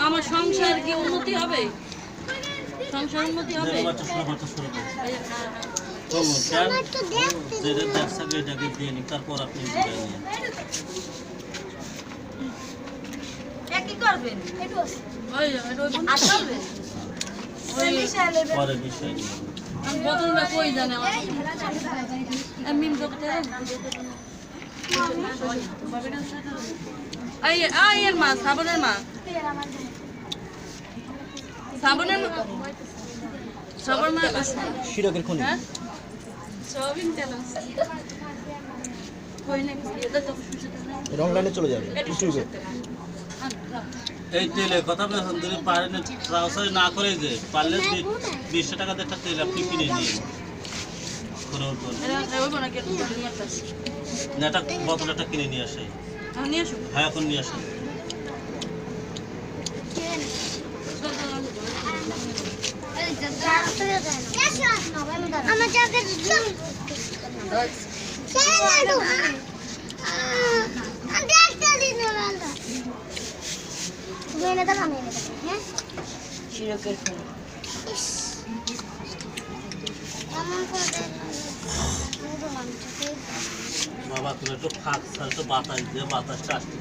আমার সংসার কি উন্নতি হবে? সংসার উন্নতি হবে? তারপর আপনি কি করবেন? বোতলটা কই জানে এর মা শ্রাবণের মা শ্রাবণের শ্রাবণ মা শিরকের খনি রং লাইনে চলে যাবে ইউটিউবে এই তেলে কথা বলছেন যদি পারেন ট্রান্সফার না করে যে পারলে 20 টাকা একটা তেল আপনি কিনে নিন না এটা বোতলটা কিনে নিয়ে আসে হ্যাঁ এখন নিয়ে আসেন বাবা তুমি একটু ফাঁক বাতাস দিয়ে বাতাসটা আসতে